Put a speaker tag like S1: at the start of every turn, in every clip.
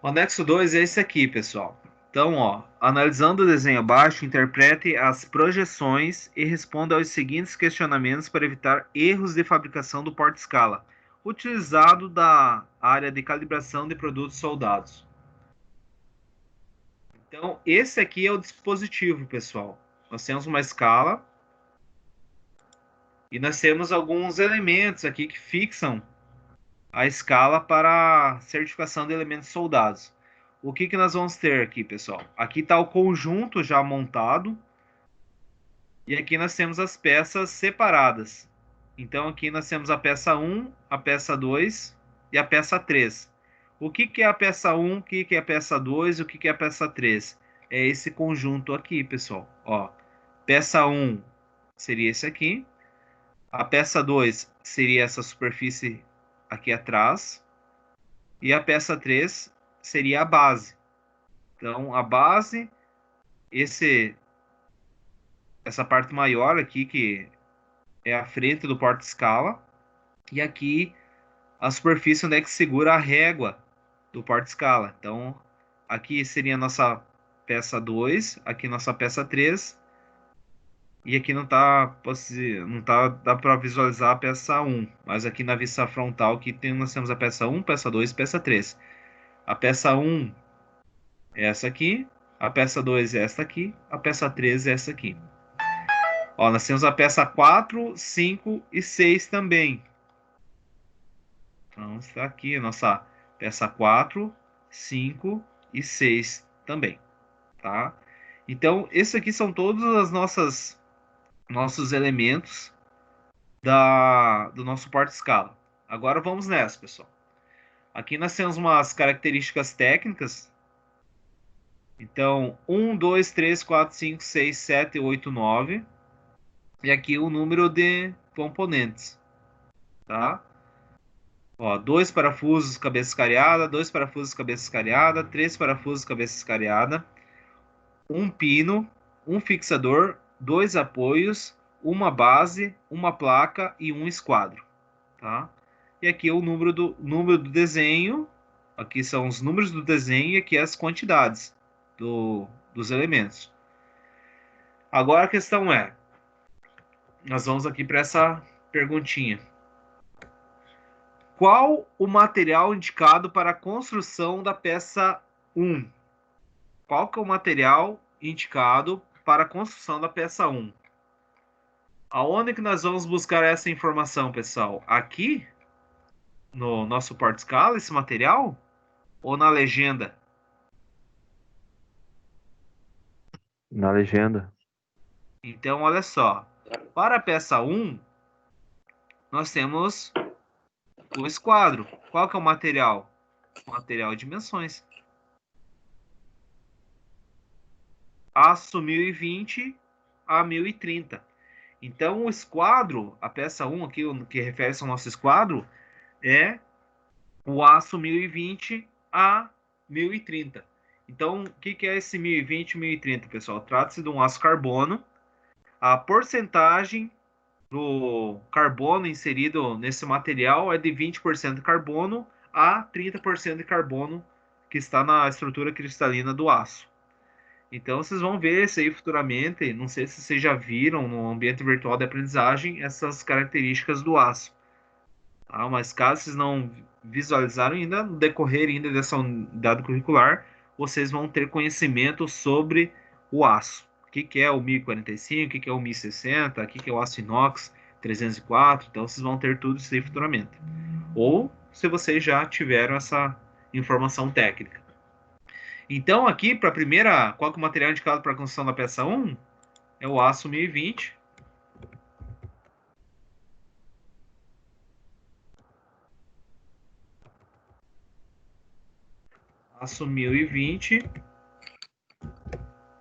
S1: O anexo 2 é esse aqui, pessoal. Então, ó, analisando o desenho abaixo, interprete as projeções e responda aos seguintes questionamentos para evitar erros de fabricação do porta-escala, utilizado da área de calibração de produtos soldados. Então, esse aqui é o dispositivo, pessoal. Nós temos uma escala e nós temos alguns elementos aqui que fixam a escala para certificação de elementos soldados. O que que nós vamos ter aqui, pessoal? Aqui está o conjunto já montado e aqui nós temos as peças separadas. Então aqui nós temos a peça 1, a peça 2 e a peça 3. O que que é a peça 1, o que que é a peça 2 e o que que é a peça 3? É esse conjunto aqui, pessoal. Ó, peça 1 seria esse aqui. A peça 2 seria essa superfície aqui atrás. E a peça 3 seria a base. Então, a base, essa parte maior aqui, que é a frente do porta-escala, e aqui a superfície onde é que segura a régua do porta-escala. Então, aqui seria a nossa peça 2, aqui nossa peça 3, e aqui dá para visualizar a peça 1, mas aqui na vista frontal aqui nós temos a peça 1, peça 2 e peça 3. A peça 1 é essa aqui, a peça 2 é esta aqui, a peça 3 é essa aqui. Ó, nós temos a peça 4, 5 e 6 também. Então, está aqui a nossa peça 4, 5 e 6 também, tá? Então, esses aqui são todos os nossos elementos do nosso porta-escala. Agora vamos nessa, pessoal. Aqui nós temos umas características técnicas. Então, 1, 2, 3, 4, 5, 6, 7, 8, 9. E aqui o número de componentes, tá? Ó, dois parafusos, cabeça escariada, dois parafusos, cabeça escariada, três parafusos, cabeça escariada, um pino, um fixador, dois apoios, uma base, uma placa e um esquadro, tá? E aqui é o número do desenho, aqui são os números do desenho e aqui as quantidades dos elementos. Agora a questão é, nós vamos aqui para essa perguntinha. Qual o material indicado para a construção da peça 1? Qual que é o material indicado para a construção da peça 1? Aonde que nós vamos buscar essa informação, pessoal? Aqui no nosso porta-escala, esse material? Ou na legenda?
S2: Na legenda.
S1: Então, olha só. Para a peça 1, nós temos o esquadro. Qual que é o material? O material de dimensões. Aço 1020 a 1030. Então, o esquadro, a peça 1 aqui, que refere-se ao nosso esquadro, é o aço 1020 a 1030. Então, o que é esse 1020 e 1030, pessoal? Trata-se de um aço carbono. A porcentagem do carbono inserido nesse material é de 20% de carbono a 30% de carbono que está na estrutura cristalina do aço. Então, vocês vão ver isso aí futuramente. Não sei se vocês já viram no ambiente virtual de aprendizagem essas características do aço. Tá? Mas caso vocês não visualizaram ainda, no decorrer ainda dessa unidade curricular, vocês vão ter conhecimento sobre o aço. O que, que é o 1045, o que, que é o 1060, o que, que é o aço inox 304. Então, vocês vão ter tudo isso aí futuramente. Ou se vocês já tiveram essa informação técnica. Então, aqui, para a primeira, qual que é o material indicado para a construção da peça 1? É o aço 1020. Aço 1020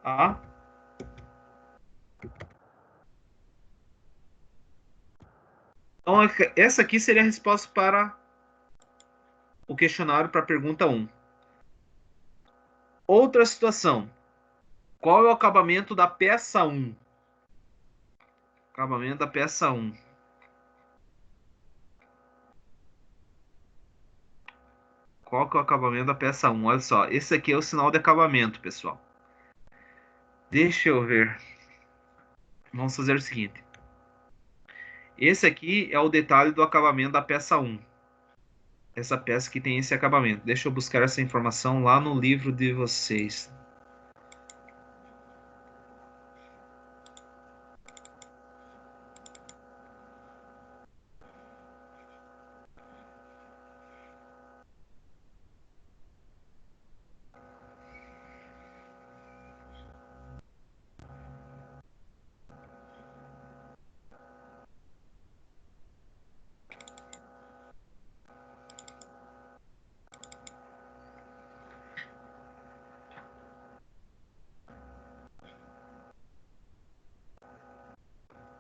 S1: a. Então, essa aqui seria a resposta para o questionário para a pergunta 1. Outra situação. Qual é o acabamento da peça 1? Acabamento da peça 1. qual que é o acabamento da peça 1. Olha só, esse aqui é o sinal de acabamento, pessoal. Deixa eu ver. Vamos fazer o seguinte. Esse aqui é o detalhe do acabamento da peça 1. Essa peça que tem esse acabamento. Deixa eu buscar essa informação lá no livro de vocês.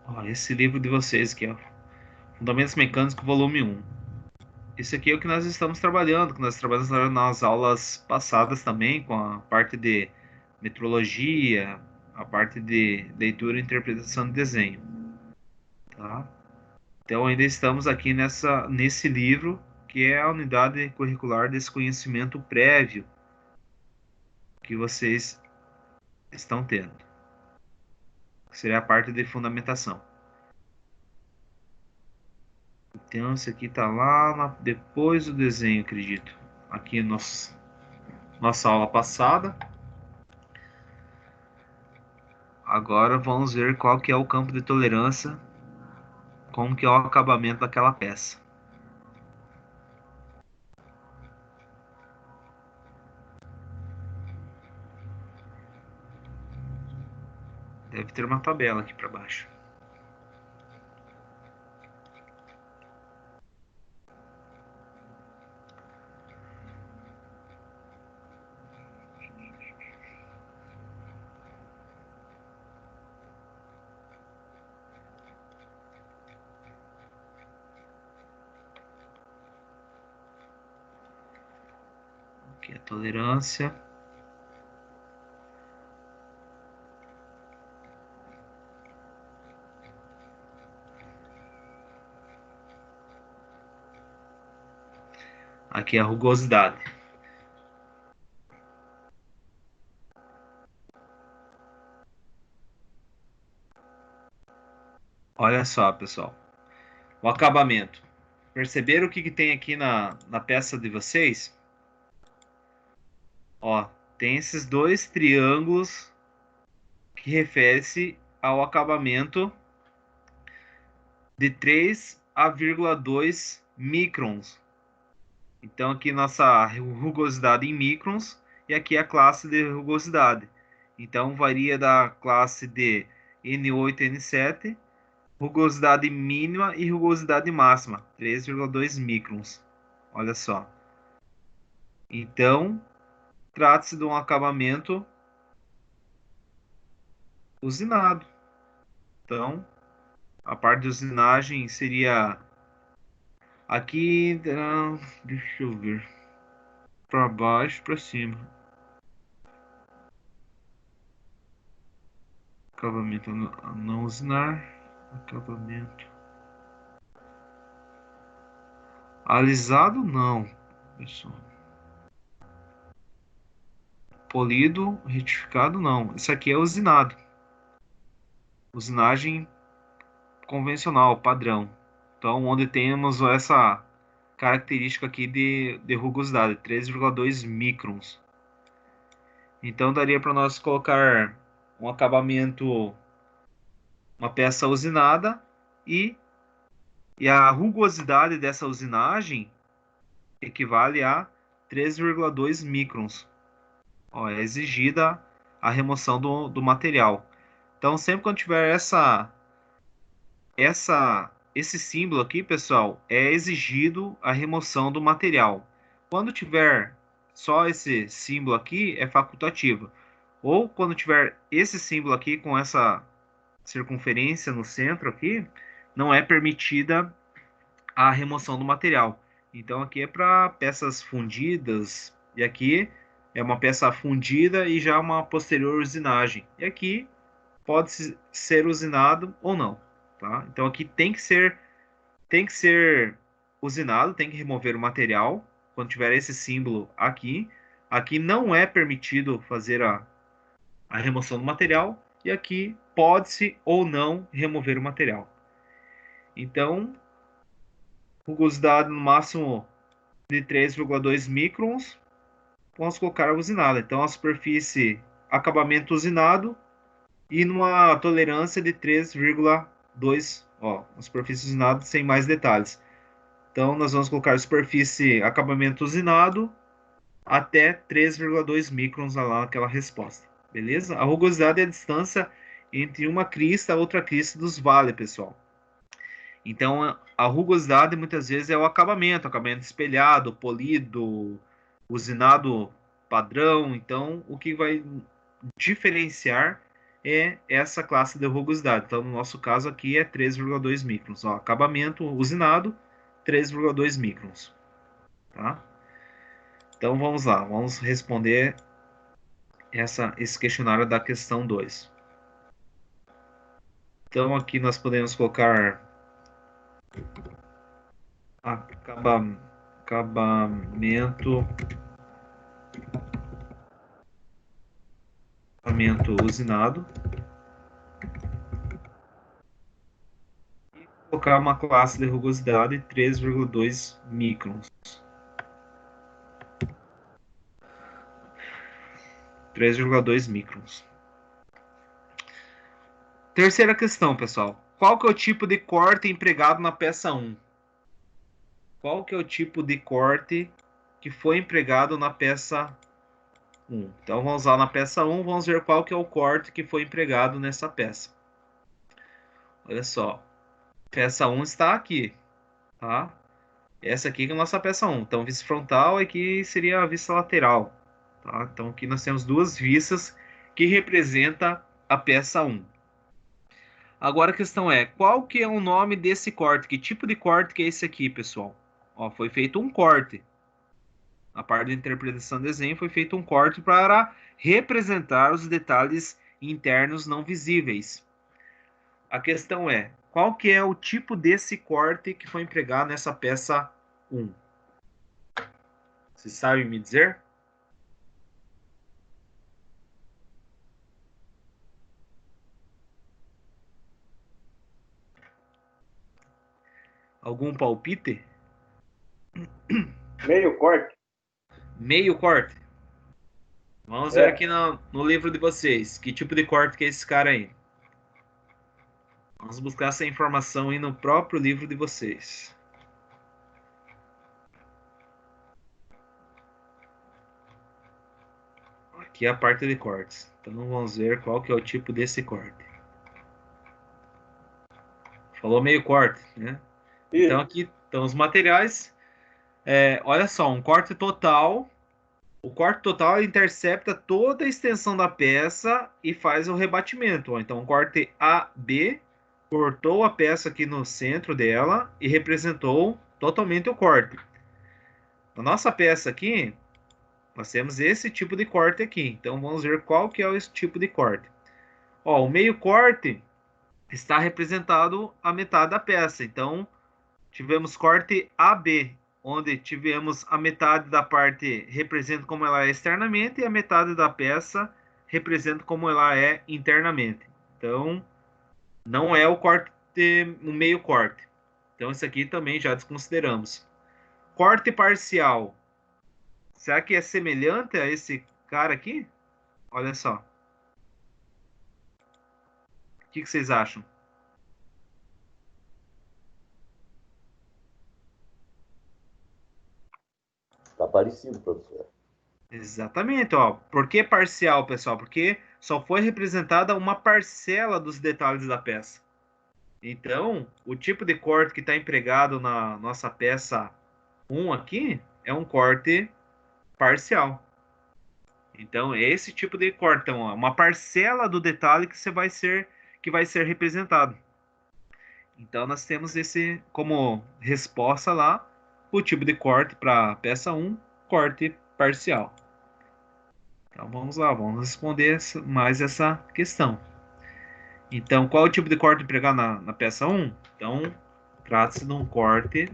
S1: Ó, esse livro de vocês aqui, ó. Fundamentos Mecânicos, volume 1. Esse aqui é o que nós estamos trabalhando, que nós trabalhamos nas aulas passadas também, com a parte de metrologia, a parte de leitura, interpretação de desenho, tá? Então ainda estamos aqui nesse livro, que é a unidade curricular desse conhecimento prévio que vocês estão tendo. Que seria a parte de fundamentação. Então esse aqui está lá depois do desenho, acredito. Aqui nossa aula passada. Agora vamos ver qual que é o campo de tolerância, como que é o acabamento daquela peça. Deve ter uma tabela aqui para baixo. Aqui é a tolerância. Aqui é a rugosidade. Olha só, pessoal. O acabamento. Perceberam o que tem aqui na peça de vocês? Ó, tem esses dois triângulos que refere-se ao acabamento de 3 a 2 microns. Então aqui nossa rugosidade em microns e aqui a classe de rugosidade. Então varia da classe de N8 e N7, rugosidade mínima e rugosidade máxima, 3,2 microns. Olha só. Então, trata-se de um acabamento usinado. Então, a parte de usinagem seria aqui, deixa eu ver, para baixo, para cima. Acabamento a não usinar, acabamento alisado não, pessoal. Polido, retificado não. Isso aqui é usinado. Usinagem convencional, padrão. Então, onde temos essa característica aqui de rugosidade, 3,2 microns. Então, daria para nós colocar um acabamento, uma peça usinada e a rugosidade dessa usinagem equivale a 3,2 microns. Ó, é exigida a remoção do material. Então, sempre quando tiver esse símbolo aqui, pessoal, é exigido a remoção do material. Quando tiver só esse símbolo aqui, é facultativo. Ou quando tiver esse símbolo aqui com essa circunferência no centro aqui, não é permitida a remoção do material. Então aqui é para peças fundidas e aqui é uma peça fundida e já uma posterior usinagem. E aqui pode ser usinado ou não, tá? Então aqui tem que ser usinado, tem que remover o material quando tiver esse símbolo aqui, aqui não é permitido fazer a remoção do material, e aqui pode-se ou não remover o material. Então, rugosidade no máximo de 3,2 microns, vamos colocar a usinada. Então, a superfície acabamento usinado e numa tolerância de 3,2, ó, a superfície usinada sem mais detalhes. Então, nós vamos colocar superfície acabamento usinado até 3,2 microns lá naquela resposta. Beleza? A rugosidade é a distância entre uma crista e outra crista dos vales, pessoal. Então, a rugosidade muitas vezes é o acabamento espelhado, polido, usinado padrão. Então, o que vai diferenciar é essa classe de rugosidade. Então, no nosso caso aqui é 3,2 microns. Ó, acabamento usinado, 3,2 microns. Tá? Então, vamos lá. Vamos responder esse questionário da questão 2. Então, aqui nós podemos colocar acabamento usinado e colocar uma classe de rugosidade 3,2 microns. 3,2 microns. Terceira questão, pessoal. Qual que é o tipo de corte empregado na peça 1? Qual que é o tipo de corte que foi empregado na peça 1? Então, vamos lá na peça 1, vamos ver qual que é o corte que foi empregado nessa peça. Olha só. Peça 1 está aqui, tá? Essa aqui é a nossa peça 1. Então, vista frontal aqui seria a vista lateral, tá? Então, aqui nós temos duas vistas que representam a peça 1. Agora a questão é, qual que é o nome desse corte? Que tipo de corte que é esse aqui, pessoal? Ó, foi feito um corte. A parte de interpretação do desenho foi feito um corte para representar os detalhes internos não visíveis. A questão é, qual que é o tipo desse corte que foi empregado nessa peça 1? Vocês sabem me dizer? Algum palpite?
S3: Meio corte.
S1: Meio corte. Vamos ver aqui no livro de vocês. Que tipo de corte que é esse cara aí? Vamos buscar essa informação aí no próprio livro de vocês. Aqui é a parte de cortes. Então vamos ver qual que é o tipo desse corte. Falou meio corte, né?
S3: Isso.
S1: Então aqui estão os materiais. Olha só, um corte total. O corte total intercepta toda a extensão da peça e faz o rebatimento. Então, o corte AB cortou a peça aqui no centro dela e representou totalmente o corte. Na nossa peça aqui, nós temos esse tipo de corte aqui. Então, vamos ver qual que é esse tipo de corte. Ó, o meio corte está representado a metade da peça. Então, tivemos corte AB, onde tivemos a metade da parte representa como ela é externamente e a metade da peça representa como ela é internamente. Então, não é o corte, o meio corte. Então, isso aqui também já desconsideramos. Corte parcial. Será que é semelhante a esse cara aqui? Olha só. O que vocês acham?
S4: Tá parecido, professor.
S1: Exatamente, ó. Por que parcial, pessoal? Porque só foi representada uma parcela dos detalhes da peça. Então, o tipo de corte que está empregado na nossa peça 1 aqui é um corte parcial. Então, é esse tipo de corte, então, ó, uma parcela do detalhe que vai ser representado. Então, nós temos esse como resposta lá, o tipo de corte para a peça 1, corte parcial. Então, vamos lá, vamos responder mais essa questão. Então, qual é o tipo de corte empregado na peça 1? Então, trata-se de um corte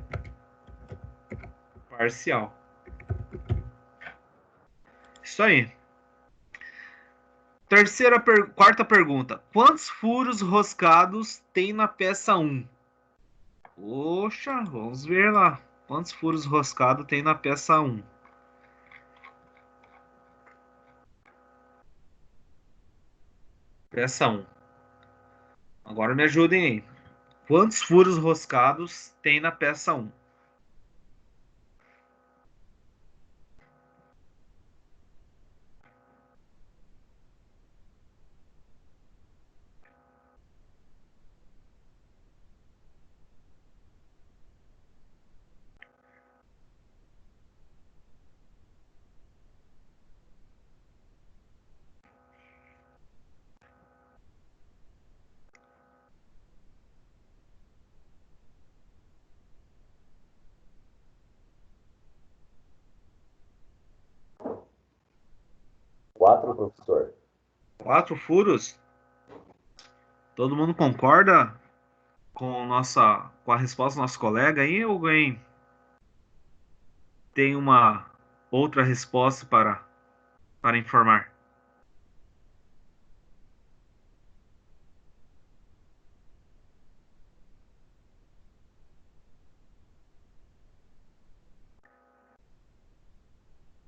S1: parcial. Isso aí. Quarta pergunta. Quantos furos roscados tem na peça 1? Poxa, vamos ver lá. Quantos furos roscados tem na peça 1? Peça 1. Agora me ajudem aí. Quantos furos roscados tem na peça 1?
S4: Quatro, professor.
S1: 4 furos? Todo mundo concorda com a resposta do nosso colega aí? Ou alguém tem uma outra resposta para informar?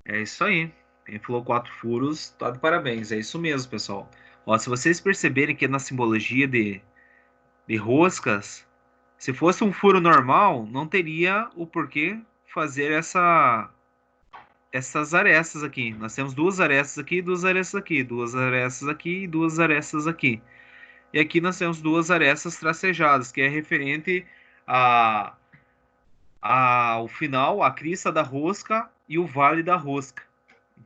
S1: É isso aí. Quem falou 4 furos, tá de parabéns. É isso mesmo, pessoal. Ó, se vocês perceberem que na simbologia de roscas, se fosse um furo normal, não teria o porquê fazer essas arestas aqui. Nós temos duas arestas aqui, duas arestas aqui, duas arestas aqui e duas arestas aqui. E aqui nós temos duas arestas tracejadas, que é referente a, ao final, a crista da rosca e o vale da rosca.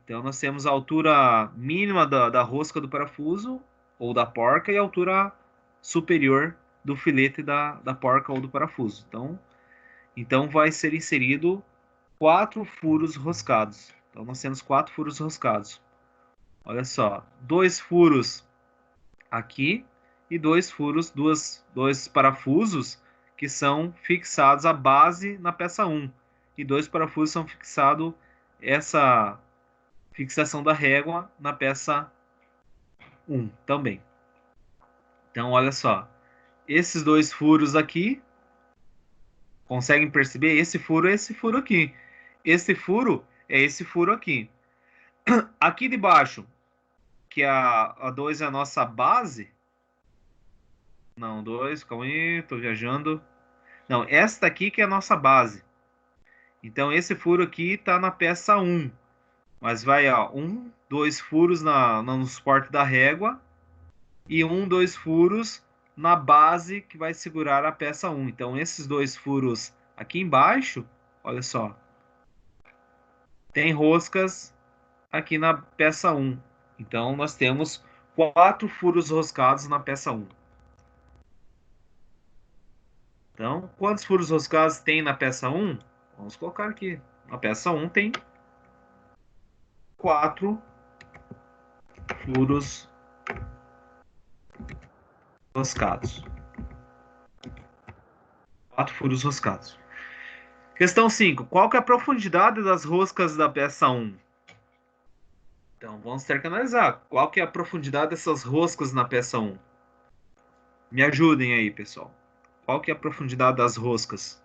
S1: Então nós temos a altura mínima da rosca do parafuso ou da porca e a altura superior do filete da porca ou do parafuso. Então vai ser inserido 4 furos roscados. Então nós temos 4 furos roscados. Olha só, 2 furos aqui e 2 furos, dois parafusos que são fixados a base na peça 1. E 2 parafusos são fixados essa fixação da régua na peça 1 também. Então, olha só. Esses 2 furos aqui, conseguem perceber? Esse furo é esse furo aqui. Esse furo é esse furo aqui. Aqui de baixo, que a 2 é a nossa base. Não, 2, calma aí, tô viajando. Não, esta aqui que é a nossa base. Então, esse furo aqui está na peça 1. Mas vai, ó, 1, 2 furos no suporte da régua e 1, 2 furos na base que vai segurar a peça 1. Então, esses 2 furos aqui embaixo, olha só, tem roscas aqui na peça 1. Então, nós temos 4 furos roscados na peça 1. Então, quantos furos roscados tem na peça 1? Vamos colocar aqui. Na peça 1 tem 4 furos roscados. 4 furos roscados. Questão 5. Qual que é a profundidade das roscas da peça 1? Então, vamos ter que analisar. Qual que é a profundidade dessas roscas na peça 1? Me ajudem aí, pessoal. Qual que é a profundidade das roscas?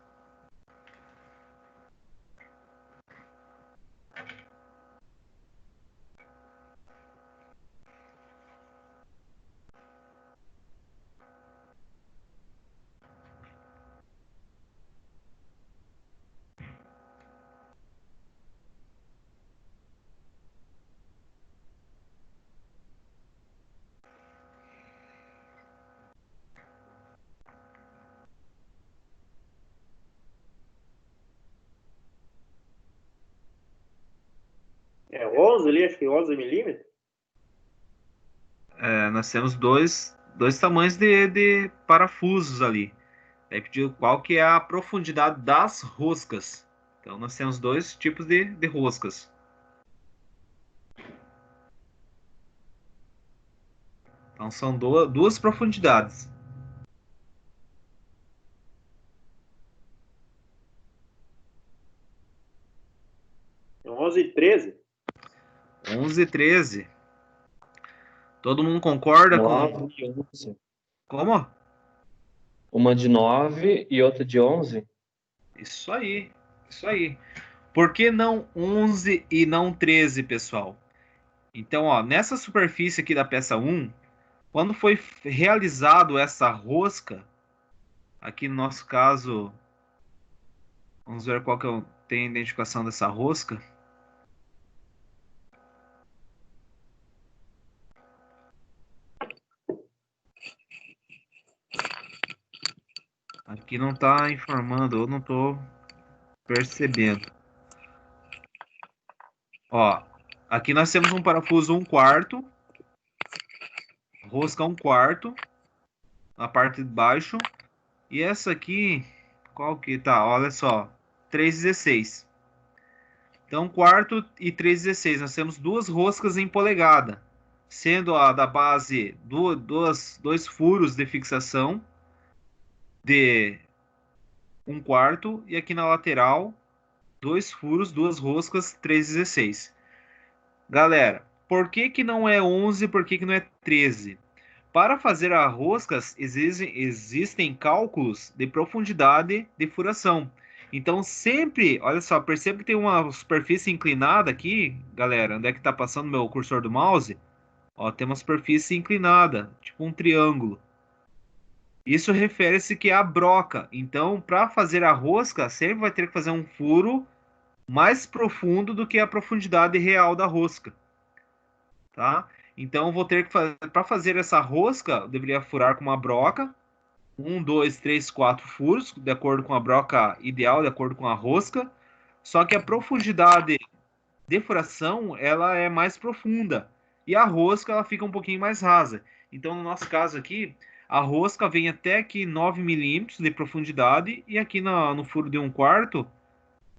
S3: É 11 ali, acho que 11 milímetros.
S1: Nós temos dois tamanhos de parafusos ali. Aí pediu qual que é a profundidade das roscas. Então, nós temos 2 tipos de roscas. Então, são duas profundidades.
S3: 11 e 13.
S1: 11 e 13. Todo mundo concorda com...
S5: 9 e 11.
S1: Como?
S5: Uma de 9 e outra de 11?
S1: Isso aí. Isso aí. Por que não 11 e não 13, pessoal? Então, ó, nessa superfície aqui da peça 1, quando foi realizado essa rosca, aqui no nosso caso, vamos ver qual que tem a identificação dessa rosca. Aqui não está informando, eu não estou percebendo. Ó, aqui nós temos um parafuso 1/4, rosca 1/4, na parte de baixo. E essa aqui, qual que tá? Olha só, 3,16. Então, 1/4 e 3,16. Nós temos duas roscas em polegada, sendo a da base dois furos de fixação de 1/4 e aqui na lateral dois furos, duas roscas 3,16. Galera, por que que não é 11? Por que que não é 13? Para fazer a roscas existem cálculos de profundidade de furação. Então sempre, olha só, perceba que tem uma superfície inclinada aqui, galera. Onde é que está passando meu cursor do mouse? Ó, tem uma superfície inclinada, tipo um triângulo. Isso refere-se que é a broca. Então, para fazer a rosca, sempre vai ter que fazer um furo mais profundo do que a profundidade real da rosca, tá? Então, vou ter que para fazer essa rosca, eu deveria furar com uma broca, 2, 3, 4 furos, de acordo com a broca ideal, de acordo com a rosca. Só que a profundidade de furação, ela é mais profunda e a rosca ela fica um pouquinho mais rasa. Então, no nosso caso aqui, a rosca vem até aqui 9 milímetros de profundidade e aqui no furo de 1/4,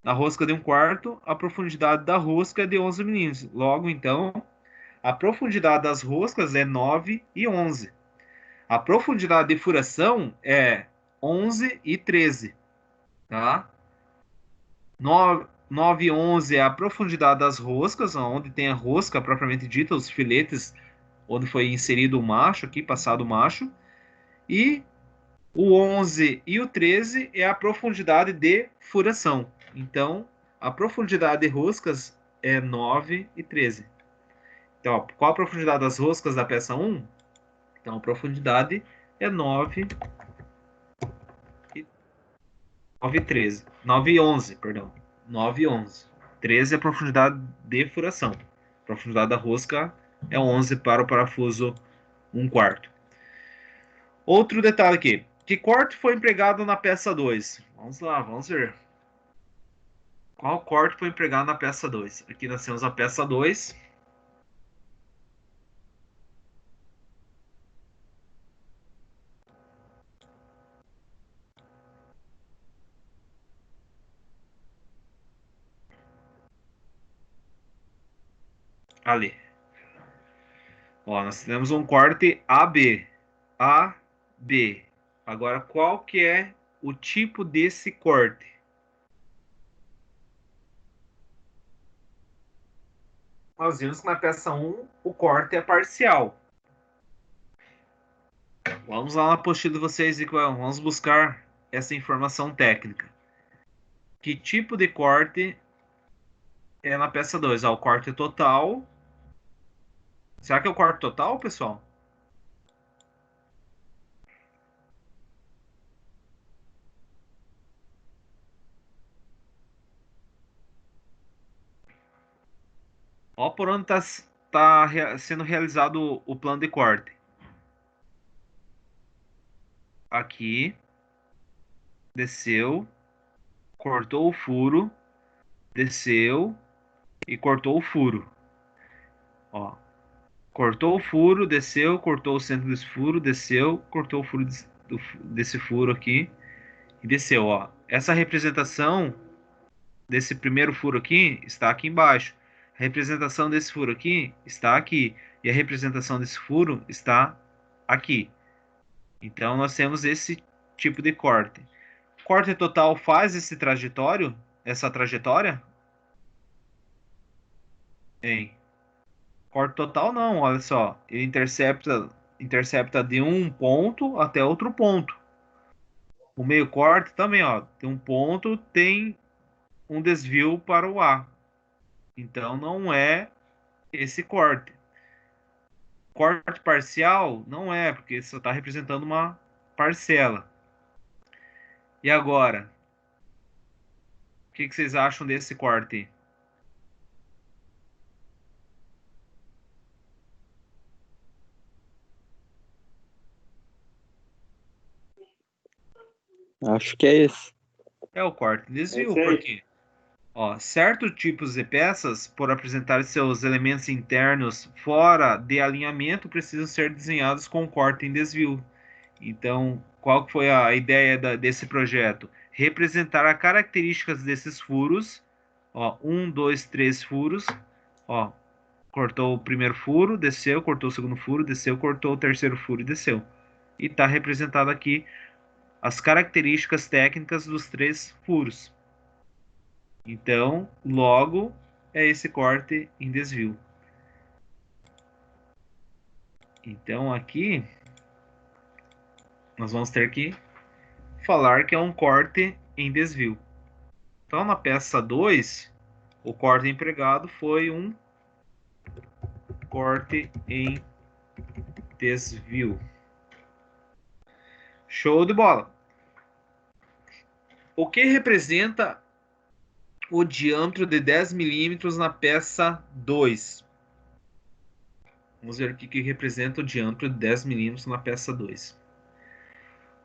S1: na rosca de 1/4, a profundidade da rosca é de 11 milímetros. Logo, então, a profundidade das roscas é 9 e 11. A profundidade de furação é 11 e 13, tá? 9 e 11 é a profundidade das roscas, onde tem a rosca propriamente dita, os filetes, onde foi inserido o macho aqui, passado o macho. E o 11 e o 13 é a profundidade de furação. Então, a profundidade de roscas é 9 e 13. Então, ó, qual a profundidade das roscas da peça 1? Então, a profundidade é 9 e 13. 9 e 11, perdão. 9 e 11. 13 é a profundidade de furação. A profundidade da rosca é 11 para o parafuso 1/4. Outro detalhe aqui. Que corte foi empregado na peça 2? Vamos lá, vamos ver. Qual corte foi empregado na peça 2? Aqui nós temos a peça 2. Ali. Ó, nós temos um corte AB. AB. Agora, qual que é o tipo desse corte? Nós vimos que na peça 1 o corte é parcial. Vamos lá na apostila de vocês e vamos buscar essa informação técnica. Que tipo de corte é na peça 2? O corte total. Será que é o corte total, pessoal? Ó por onde está sendo realizado o plano de corte. Aqui. Desceu. Cortou o furo. Desceu. E cortou o furo. Ó. Cortou o furo, desceu, cortou o centro desse furo, desceu, cortou o furo desse furo aqui e desceu, ó. Essa representação desse primeiro furo aqui está aqui embaixo. A representação desse furo aqui está aqui. E a representação desse furo está aqui. Então, nós temos esse tipo de corte. Corte total faz essa trajetória? Hein? Corte total não, olha só. Ele intercepta de um ponto até outro ponto. O meio corte também, ó. Tem um ponto, tem um desvio para o A. Então não é esse corte. Corte parcial não é, porque só está representando uma parcela. E agora? O que vocês acham desse corte?
S6: Acho que é esse.
S1: É o corte desvio,
S3: Esse aí.
S1: porque ó, certos tipos de peças, por apresentar seus elementos internos fora de alinhamento, precisam ser desenhados com corte em desvio. Então, qual que foi a ideia desse projeto? Representar as características desses furos. Ó, 1, 2, 3 furos. Ó, cortou o primeiro furo, desceu, cortou o segundo furo, desceu, cortou o terceiro furo e desceu. E está representado aqui as características técnicas dos 3 furos. Então, logo, é esse corte em desvio. Então, aqui, nós vamos ter que falar que é um corte em desvio. Então, na peça 2, o corte empregado foi um corte em desvio. Show de bola! O que representa o diâmetro de 10 milímetros na peça 2? Vamos ver o que representa o diâmetro de 10 milímetros na peça 2.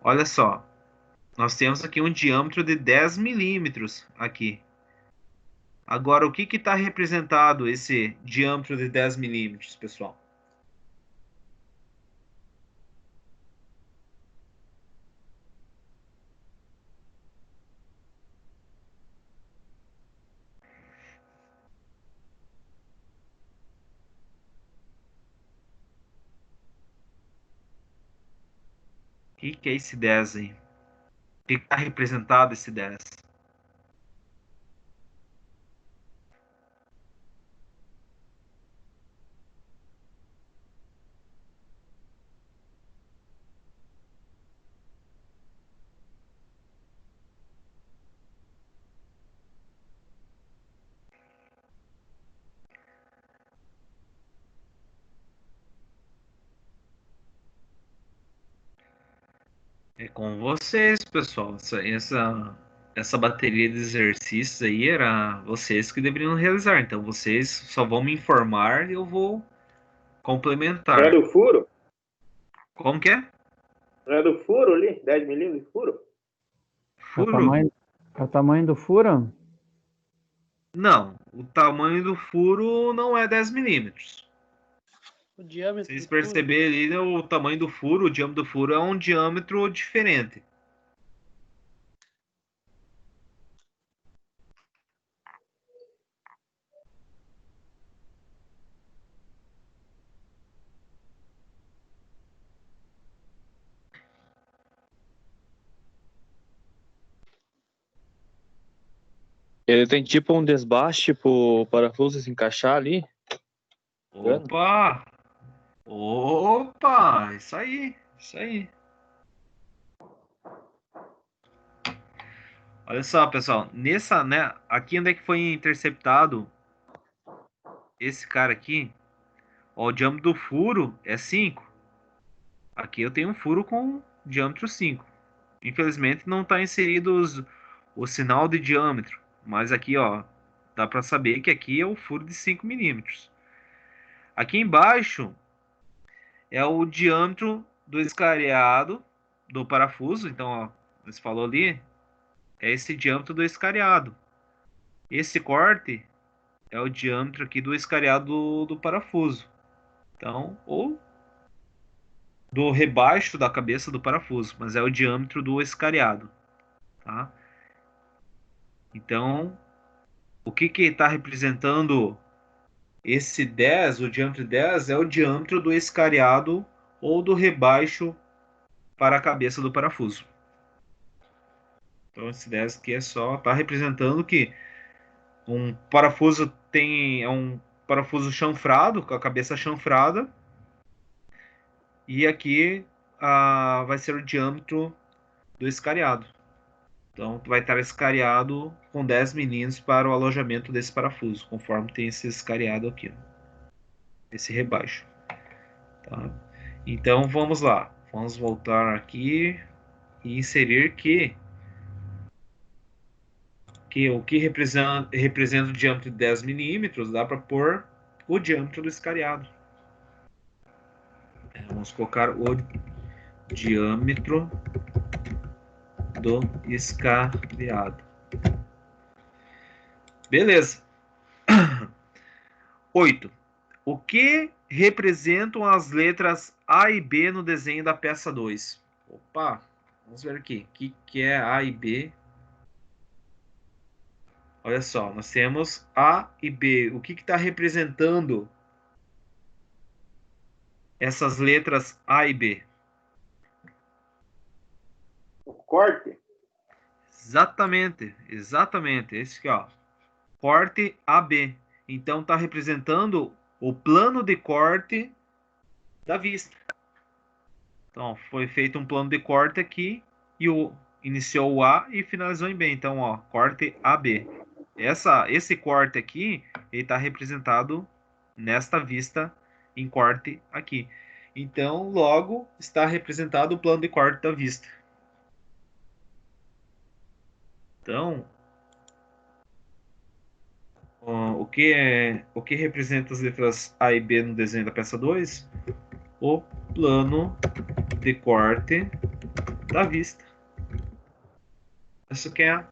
S1: Olha só, nós temos aqui um diâmetro de 10 milímetros aqui. Agora, o que está representado esse diâmetro de 10 milímetros, pessoal? O que é esse 10 aí? O que está representado esse 10? É com vocês, pessoal. Essa bateria de exercícios aí era vocês que deveriam realizar. Então, vocês só vão me informar e eu vou complementar.
S3: É do furo?
S1: Como que é?
S3: Não é do furo ali? 10 milímetros de furo?
S1: Furo?
S6: É o tamanho do furo?
S1: Não, o tamanho do furo não é 10 milímetros.
S7: O diâmetro
S1: Vocês
S7: do furo.
S1: perceberem ali, né, o tamanho do furo, o diâmetro do furo é um diâmetro diferente.
S5: Ele tem tipo um desbaste pro parafuso se encaixar ali.
S1: Opa! Opa! Isso aí, isso aí. Olha só, pessoal, nessa, né, aqui onde é que foi interceptado esse cara aqui, ó, o diâmetro do furo é 5. Aqui eu tenho um furo com diâmetro 5. Infelizmente não está inserido o sinal de diâmetro, mas aqui, ó, dá para saber que aqui é o furo de 5 milímetros. Aqui embaixo é o diâmetro do escariado do parafuso, então, ó, você falou ali, é esse diâmetro do escariado. Esse corte é o diâmetro aqui do escariado do parafuso. Então, ou do rebaixo da cabeça do parafuso, mas é o diâmetro do escariado, tá? Então, o que está representando esse 10, o diâmetro 10, é o diâmetro do escariado ou do rebaixo para a cabeça do parafuso. Então, esse 10 aqui é só, está representando que um parafuso parafuso chanfrado, com a cabeça chanfrada. E aqui vai ser o diâmetro do escariado. Então, vai estar escariado com 10 milímetros para o alojamento desse parafuso, conforme tem esse escariado aqui, esse rebaixo. Tá? Então, vamos lá. Vamos voltar aqui e inserir que o que representa o diâmetro de 10 milímetros, dá para pôr o diâmetro do escariado. Vamos colocar o diâmetro do escariado. Beleza. 8. O que representam as letras A e B no desenho da peça 2? Opa, vamos ver aqui. O que é A e B? Olha só, nós temos A e B. O que está representando essas letras A e B?
S3: O corte?
S1: Exatamente, exatamente. Esse aqui, ó. Corte AB. Então está representando o plano de corte da vista. Então, foi feito um plano de corte aqui e iniciou o A e finalizou em B. Então, ó, corte AB. Esse corte aqui, ele está representado nesta vista em corte aqui. Então, logo está representado o plano de corte da vista. Então, o que representa as letras A e B no desenho da peça 2? O plano de corte da vista. Essa que é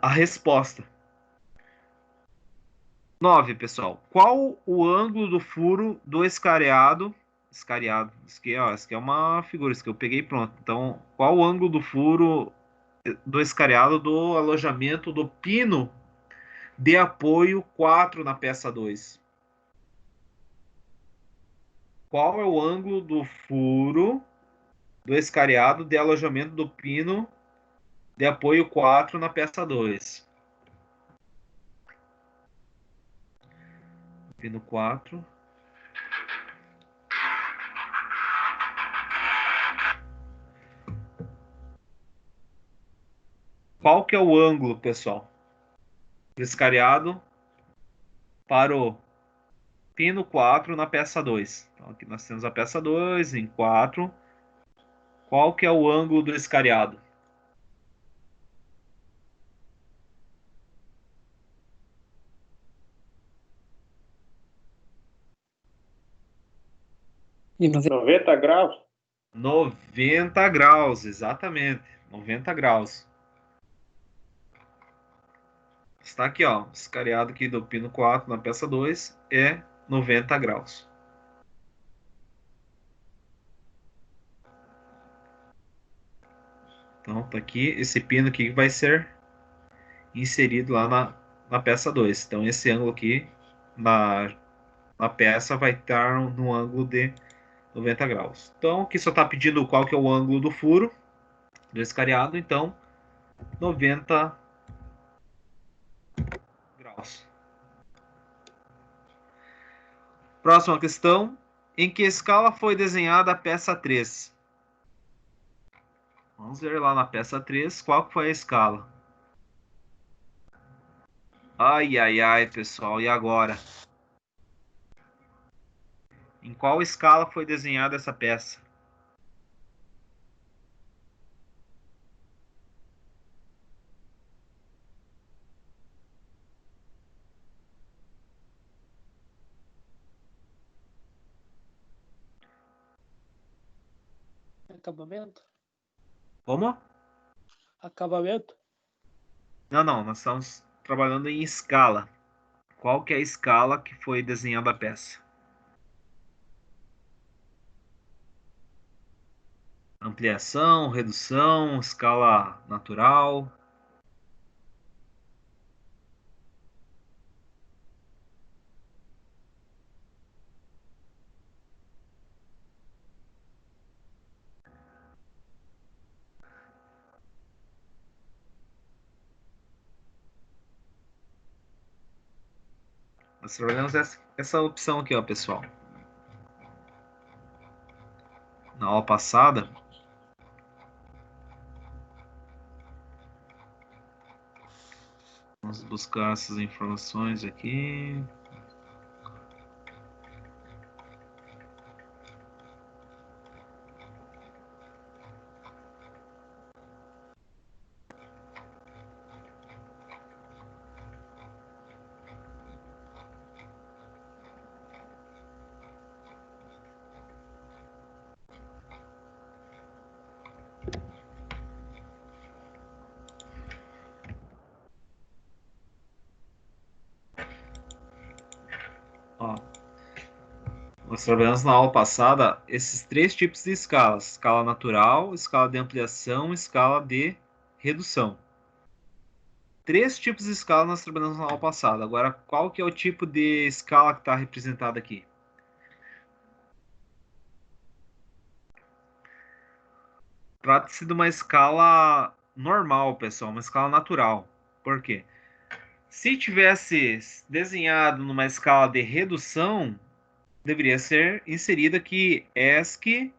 S1: a resposta. 9, pessoal. Qual o ângulo do furo do escariado? Escariado. Isso aqui é uma figura, isso que eu peguei pronto. Então, qual o ângulo do furo do escariado do alojamento do pino de apoio 4 na peça 2? Qual é o ângulo do furo do escariado de alojamento do pino de apoio 4 na peça 2? Pino 4. Qual que é o ângulo, pessoal? Do escariado para o pino 4 na peça 2. Então, aqui nós temos a peça 2 em 4. Qual que é o ângulo do escariado?
S6: E
S3: 90 graus?
S1: 90 graus, exatamente. 90 graus. Está aqui, ó. Escariado aqui do pino 4 na peça 2 é 90 graus. Então, tá aqui. Esse pino aqui vai ser inserido lá na peça 2. Então, esse ângulo aqui na peça vai estar no ângulo de 90 graus. Então, aqui só está pedindo qual que é o ângulo do furo do escariado. Então, 90 graus. Próxima questão. Em que escala foi desenhada a peça 3? Vamos ver lá na peça 3 qual que foi a escala. Ai, ai, ai, pessoal. E agora? Em qual escala foi desenhada essa peça?
S7: Acabamento?
S1: Como?
S7: Acabamento?
S1: Não, não. Nós estamos trabalhando em escala. Qual que é a escala que foi desenhada a peça? Ampliação, redução, escala natural. Nós trabalhamos essa opção aqui, ó, pessoal. Na aula passada, vamos buscar essas informações aqui. Ó, nós trabalhamos na aula passada esses 3 tipos de escalas: escala natural, escala de ampliação, escala de redução. 3 tipos de escala nós trabalhamos na aula passada. Agora, qual que é o tipo de escala que está representado aqui? Trata-se de uma escala normal, pessoal, uma escala natural. Por quê? Se tivesse desenhado numa escala de redução, deveria ser inserido aqui ESC,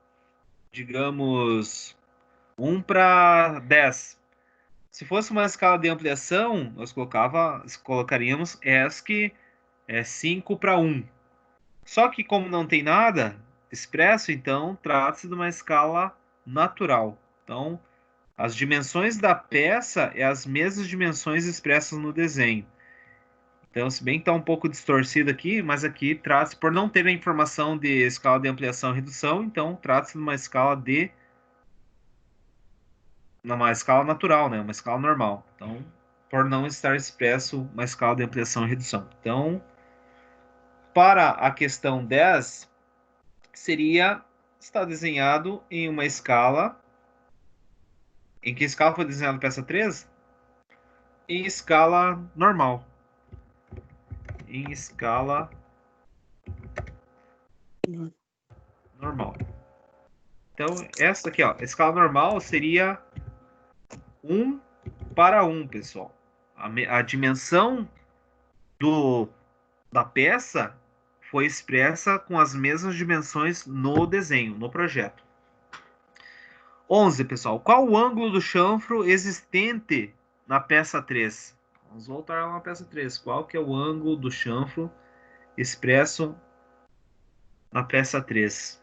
S1: digamos, 1 para 10. Se fosse uma escala de ampliação, nós colocaríamos ESC 5 para 1. Só que como não tem nada expresso, então trata-se de uma escala natural. Então, as dimensões da peça é as mesmas dimensões expressas no desenho. Então, se bem que está um pouco distorcido aqui, mas aqui trata-se, por não ter a informação de escala de ampliação e redução, então trata-se de uma escala uma escala natural, né? Uma escala normal. Então, por não estar expresso uma escala de ampliação e redução. Então, para a questão 10, está desenhado em uma escala. Em que escala foi desenhada a peça 3? Em escala normal. Em escala normal. Então, essa aqui, ó, a escala normal seria 1 para 1, pessoal. A dimensão da peça foi expressa com as mesmas dimensões no desenho, no projeto. 11, pessoal. Qual o ângulo do chanfro existente na peça 3? Vamos voltar lá na peça 3. Qual que é o ângulo do chanfro expresso na peça 3?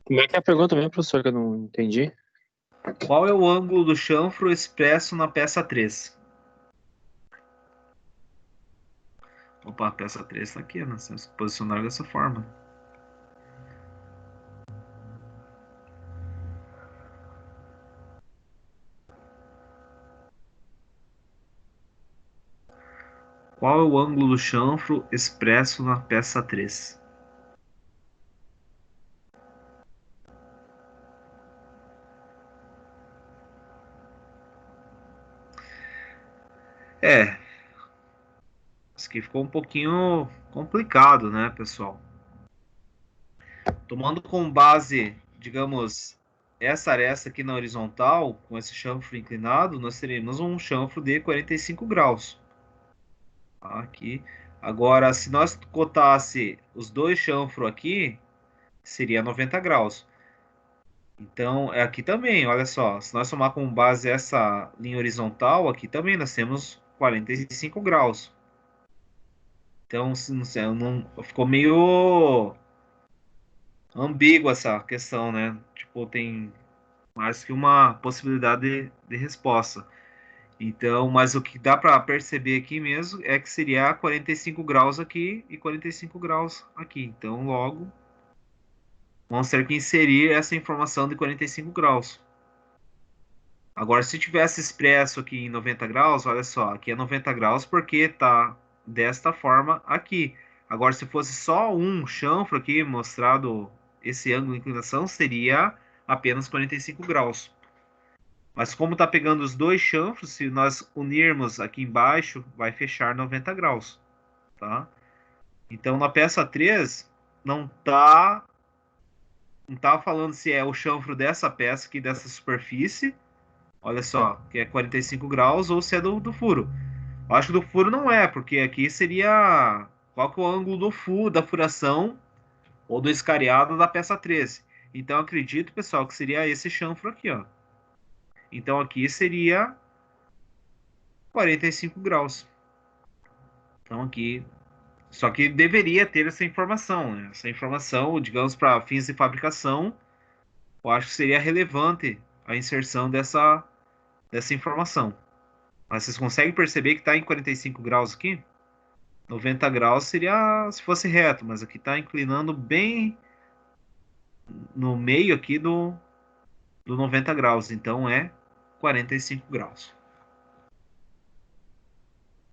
S5: Como é que é a pergunta mesmo, professor, que eu não entendi?
S1: Qual é o ângulo do chanfro expresso na peça 3? Opa, a peça 3 está aqui, nós temos que posicionar dessa forma. Qual é o ângulo do chanfro expresso na peça 3? Isso aqui ficou um pouquinho complicado, né, pessoal? Tomando como base, digamos, essa aresta aqui na horizontal, com esse chanfro inclinado, nós teríamos um chanfro de 45 graus. Aqui. Agora, se nós cotasse os dois chanfros aqui, seria 90 graus. Então, aqui também, olha só, se nós tomar como base essa linha horizontal, aqui também nós temos 45 graus. Então, ficou meio ambígua essa questão, né? Tipo, tem mais que uma possibilidade de resposta. Então, mas o que dá para perceber aqui mesmo é que seria 45 graus aqui e 45 graus aqui. Então, logo, vamos ter que inserir essa informação de 45 graus. Agora, se tivesse expresso aqui em 90 graus, olha só, aqui é 90 graus porque está desta forma aqui. Agora, se fosse só um chanfro aqui mostrado esse ângulo de inclinação, seria apenas 45 graus. Mas como está pegando os dois chanfros, se nós unirmos aqui embaixo, vai fechar 90 graus, tá? Então, na peça 3, não tá falando se é o chanfro dessa peça aqui, dessa superfície, olha só, que é 45 graus, ou se é do furo. Eu acho que do furo não é, porque aqui seria qual que é o ângulo do furo, da furação ou do escariado da peça 13. Então, acredito, pessoal, que seria esse chanfro aqui, ó. Então, aqui seria 45 graus. Então, aqui... Só que deveria ter essa informação, né? Essa informação, digamos, para fins de fabricação, eu acho que seria relevante a inserção dessa informação. Mas vocês conseguem perceber que está em 45 graus aqui? 90 graus seria se fosse reto, mas aqui está inclinando bem no meio aqui do 90 graus. Então é 45 graus.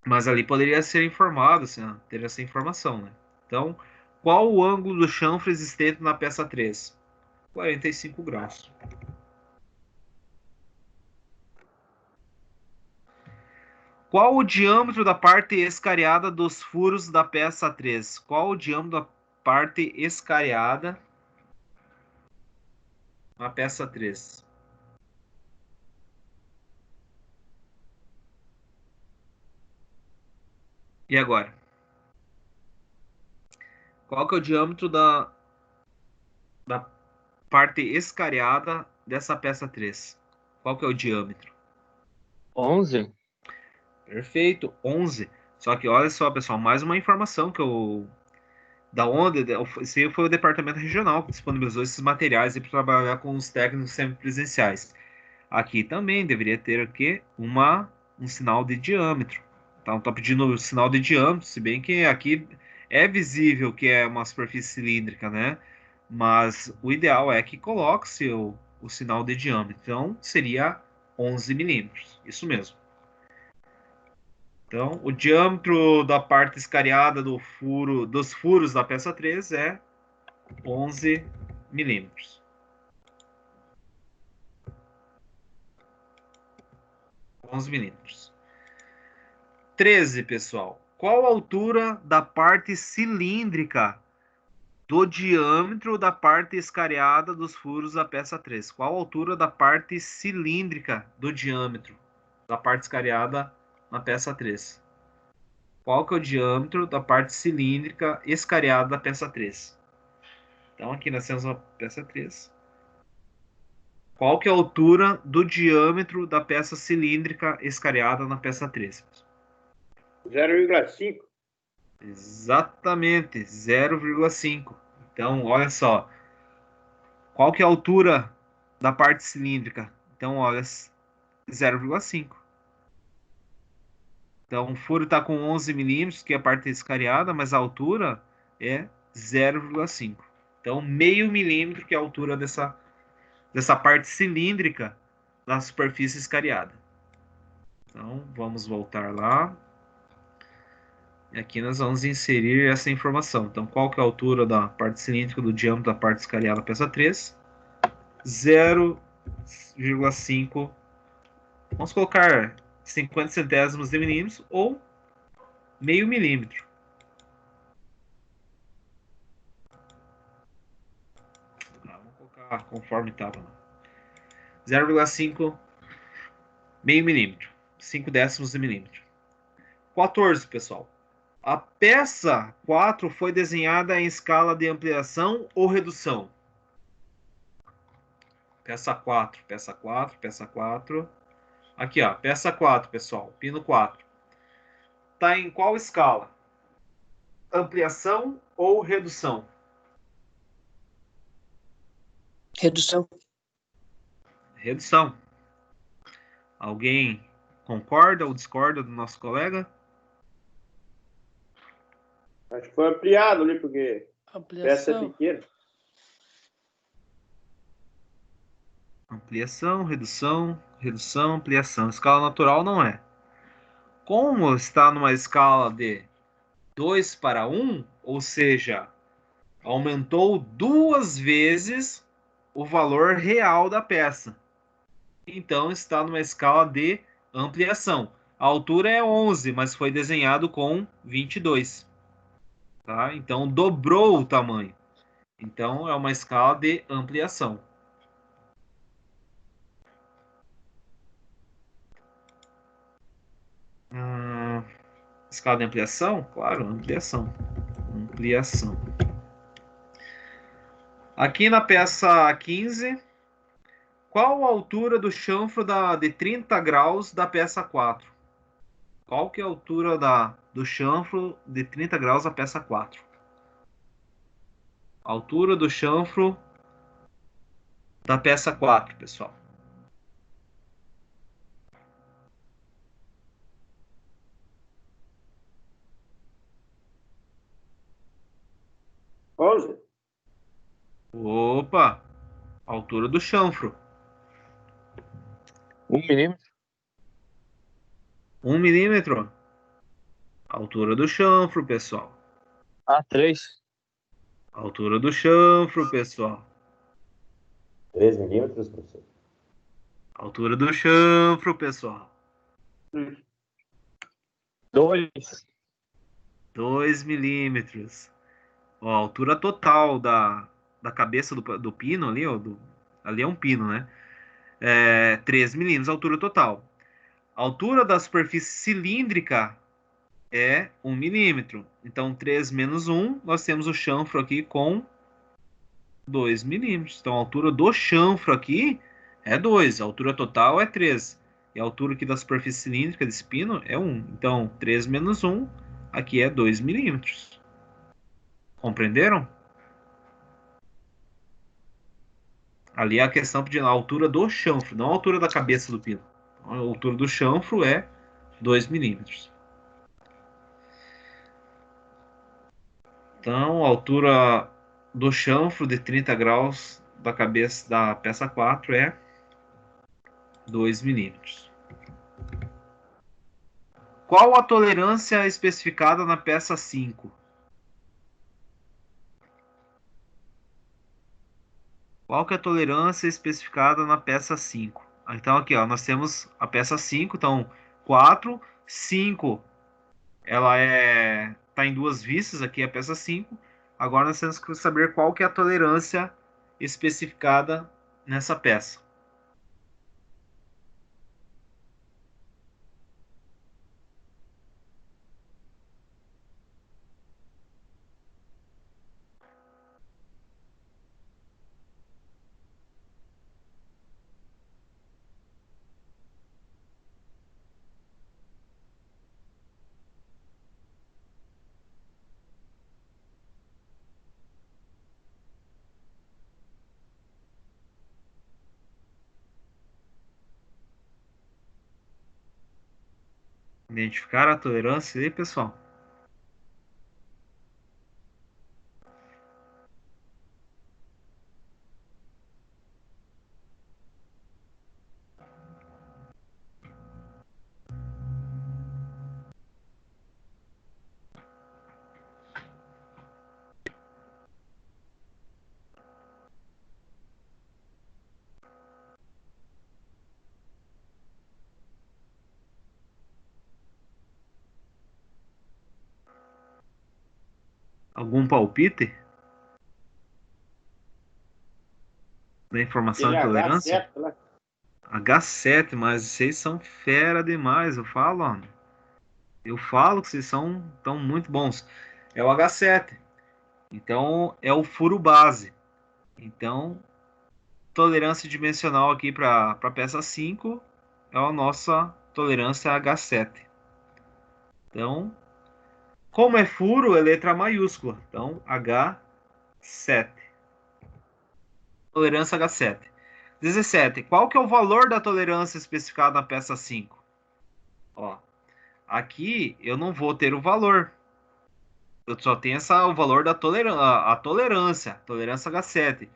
S1: Mas ali poderia ser informado, assim, ter essa informação, né? Então, qual o ângulo do chanfro existente na peça 3? 45 graus. Qual o diâmetro da parte escariada dos furos da peça 3? Qual o diâmetro da parte escariada na peça 3? E agora? Qual que é o diâmetro da parte escariada dessa peça 3? Qual que é o diâmetro?
S5: 11?
S1: Perfeito, 11. Só que olha só, pessoal, mais uma informação que eu... Da onde? Esse foi o departamento regional que disponibilizou esses materiais para trabalhar com os técnicos semipresenciais. Aqui também deveria ter aqui um sinal de diâmetro. Então, estou pedindo o sinal de diâmetro, se bem que aqui é visível que é uma superfície cilíndrica, né? Mas o ideal é que coloque-se o sinal de diâmetro. Então, seria 11 milímetros. Isso mesmo. Então, o diâmetro da parte escariada dos furos da peça 3 é 11 milímetros. 11 milímetros. 13, pessoal. Qual a altura da parte cilíndrica do diâmetro da parte escariada dos furos da peça 3? Qual a altura da parte cilíndrica do diâmetro da parte escariada na peça 3? Qual que é o diâmetro da parte cilíndrica escariada da peça 3? Então, aqui nós temos a peça 3. Qual que é a altura do diâmetro da peça cilíndrica escariada na peça 3?
S3: 0,5.
S1: Exatamente, 0,5. Então, olha só. Qual que é a altura da parte cilíndrica? Então, olha, 0,5. Então, o furo está com 11 milímetros, que é a parte escariada, mas a altura é 0,5. Então, meio milímetro, que é a altura dessa parte cilíndrica da superfície escariada. Então, vamos voltar lá. E aqui nós vamos inserir essa informação. Então, qual que é a altura da parte cilíndrica do diâmetro da parte escariada peça 3? 0,5. Vamos colocar 50 centésimos de milímetros ou meio milímetro. Vamos colocar conforme estava. 0,5 meio milímetro. 5 décimos de milímetro. 14, pessoal. A peça 4 foi desenhada em escala de ampliação ou redução? Peça 4, peça 4, peça 4. Aqui, ó, peça 4, pessoal, pino 4. Tá em qual escala? Ampliação ou redução?
S7: Redução.
S1: Redução. Alguém concorda ou discorda do nosso colega?
S3: Acho que foi ampliado ali, porque peça é
S7: Ampliação.
S3: pequena.
S1: Ampliação, redução, redução, ampliação. Escala natural não é. Como está numa escala de 2 para 1, ou seja, aumentou 2 vezes o valor real da peça. então está numa escala de ampliação. A altura é 11, mas foi desenhado com 22. Tá? Então dobrou o tamanho. Então é uma escala de ampliação. Escala de ampliação? Claro, ampliação. Ampliação. Aqui na peça 15, qual a altura do chanfro de 30 graus da peça 4? Qual que é a altura do chanfro de 30 graus da peça 4? Altura do chanfro da peça 4, pessoal.
S3: Onze.
S1: Opa! Altura do chanfro.
S5: 1 milímetro.
S1: 1 milímetro. Altura do chanfro, pessoal.
S5: Ah, 3.
S1: Altura do chanfro, pessoal.
S4: 3 milímetros, professor.
S1: Altura do chanfro, pessoal.
S5: 2.
S1: 2 milímetros. Ó, a altura total da cabeça do pino ali, ó, ali é um pino, né? 3 milímetros a altura total. A altura da superfície cilíndrica é 1 milímetro. Então, 3 menos 1, nós temos o chanfro aqui com 2 milímetros. Então, a altura do chanfro aqui é 2. A altura total é 3. E a altura aqui da superfície cilíndrica desse pino é 1. Então, 3 menos 1, aqui é 2 milímetros. Compreenderam? Ali é a questão de altura do chanfro, não a altura da cabeça do pino. A altura do chanfro é 2 milímetros. Então, a altura do chanfro de 30 graus da cabeça da peça 4 é 2 milímetros. Qual a tolerância especificada na peça 5? Qual que é a tolerância especificada na peça 5? Então, aqui, ó, nós temos a peça 5, então 4, 5, ela tá em duas vistas, aqui é a peça 5. Agora nós temos que saber qual que é a tolerância especificada nessa peça. Identificar a tolerância aí, pessoal? Algum palpite da informação de
S3: Aquele
S1: tolerância?
S3: H7 lá.
S1: H7, mas vocês são fera demais, eu falo, ó. Eu falo que vocês são tão muito bons. É o H7. Então, é o furo base. Então, tolerância dimensional aqui para a peça 5 é a nossa tolerância H7. Então, como é furo, é letra maiúscula. Então, H7. Tolerância H7. 17. Qual que é o valor da tolerância especificada na peça 5? Ó, aqui eu não vou ter o valor. Eu só tenho o valor da tolerância H7.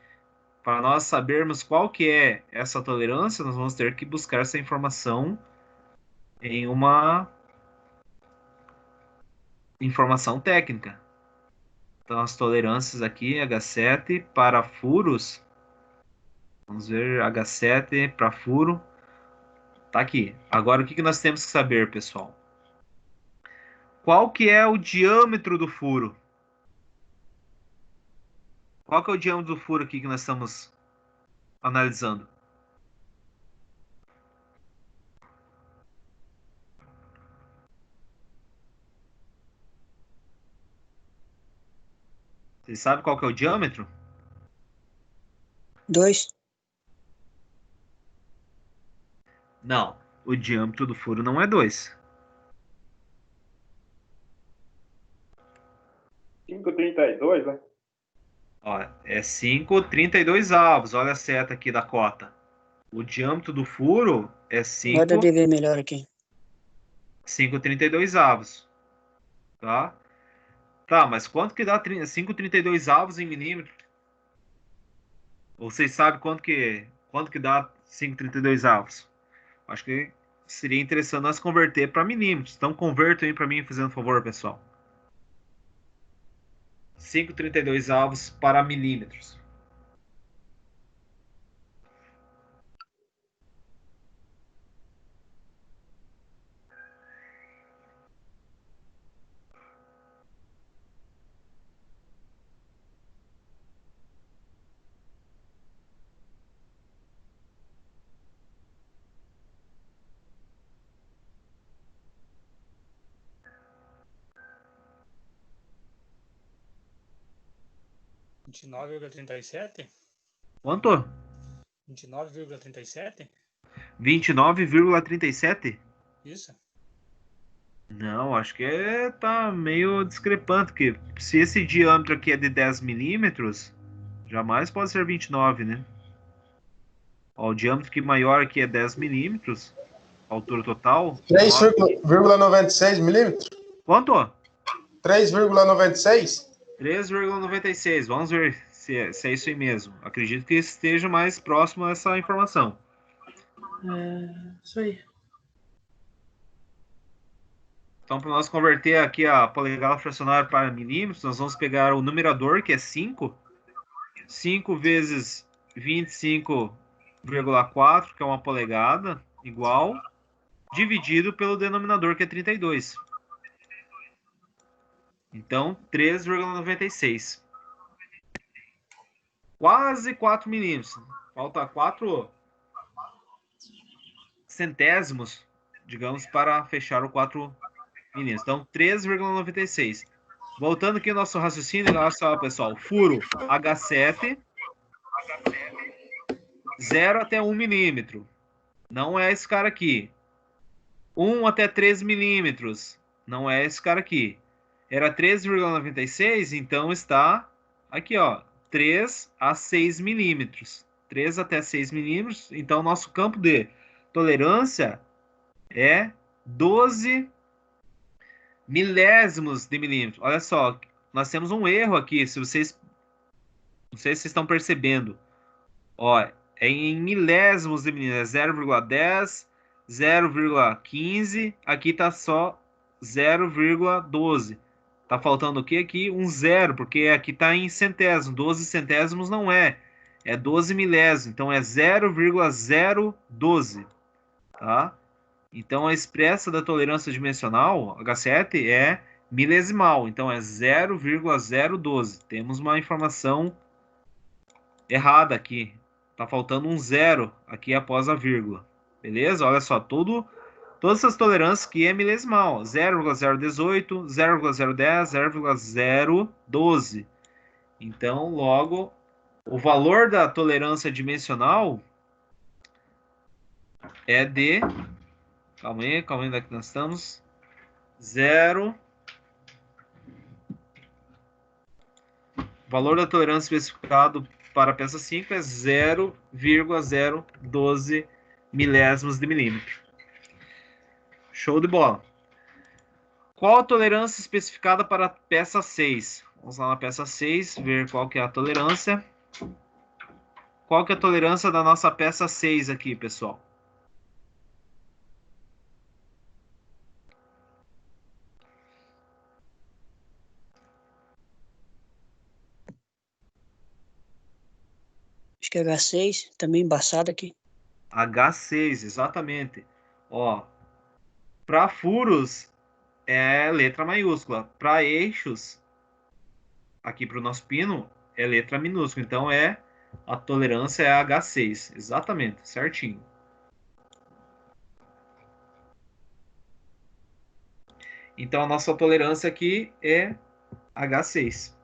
S1: Para nós sabermos qual que é essa tolerância, nós vamos ter que buscar essa informação em uma informação técnica. Então, as tolerâncias aqui, H7 para furos. Vamos ver H7 para furo. Tá aqui. Agora, o que nós temos que saber, pessoal? Qual que é o diâmetro do furo? Qual que é o diâmetro do furo aqui que nós estamos analisando? Vocês sabem qual que é o diâmetro?
S7: 2.
S1: Não. O diâmetro do furo não é 2.
S3: 5,32, né?
S1: Ó, é 5,32 avos. Olha a seta aqui da cota. O diâmetro do furo é
S7: Roda de ver melhor aqui.
S1: 5,32 avos. Tá? Tá, mas quanto que dá 5,32 avos em milímetro? Ou vocês sabem quanto que dá 5,32 avos? Acho que seria interessante nós converter para milímetros. Então convertam aí para mim, fazendo favor, pessoal. 5,32 avos para milímetros. Quanto?
S8: 29,37?
S1: 29,37?
S8: Isso.
S1: Não, acho que tá meio discrepante, porque se esse diâmetro aqui é de 10 milímetros, jamais pode ser 29, né? Ó, o diâmetro que maior aqui é 10 milímetros, altura total.
S9: 3,96 milímetros?
S1: Quanto?
S9: 3,96?
S1: 3,96. Vamos ver se é isso aí mesmo. Acredito que esteja mais próximo a essa informação.
S10: Isso aí.
S1: Então, para nós converter aqui a polegada fracionária para milímetros, nós vamos pegar o numerador, que é 5. 5 vezes 25,4, que é uma polegada, igual, dividido pelo denominador, que é 32. Então, 3,96. Quase 4 milímetros. Falta 4 centésimos, digamos, para fechar o 4 milímetros. Então, 3,96. Voltando aqui ao nosso raciocínio, olha só, pessoal. Furo H7, 0 até 1 milímetro. Não é esse cara aqui. 1 até 3 milímetros. Não é esse cara aqui. Era 3,96, então está aqui, ó. 3 a 6 milímetros. 3 até 6 milímetros. Então, nosso campo de tolerância é 12 milésimos de milímetro. Olha só, nós temos um erro aqui, se vocês, não sei se vocês estão percebendo. Ó, é em milésimos de milímetro, é 0,10, 0,15, aqui tá só 0,12. Tá faltando o que aqui? Um zero, porque aqui tá em centésimo. 12 centésimos não é 12 milésimos, então é 0,012, tá? Então, a expressa da tolerância dimensional, H7, é milesimal. Então, é 0,012. Temos uma informação errada aqui. Está faltando um zero aqui após a vírgula. Beleza? Olha só, todas essas tolerâncias aqui é milesimal. 0,018, 0,010, 0,012. Então, logo, o valor da tolerância dimensional é de... Calma aí, onde é que nós estamos? 0. O valor da tolerância especificado para a peça 5 é 0,012 milésimos de milímetro. Show de bola. Qual a tolerância especificada para a peça 6? Vamos lá na peça 6, ver qual que é a tolerância. Qual que é a tolerância da nossa peça 6 aqui, pessoal?
S7: Acho que é H6, também embaçado aqui.
S1: H6, exatamente. Ó, para furos é letra maiúscula. Para eixos, aqui para o nosso pino, é letra minúscula. Então a tolerância é H6. Exatamente, certinho. Então a nossa tolerância aqui é H6.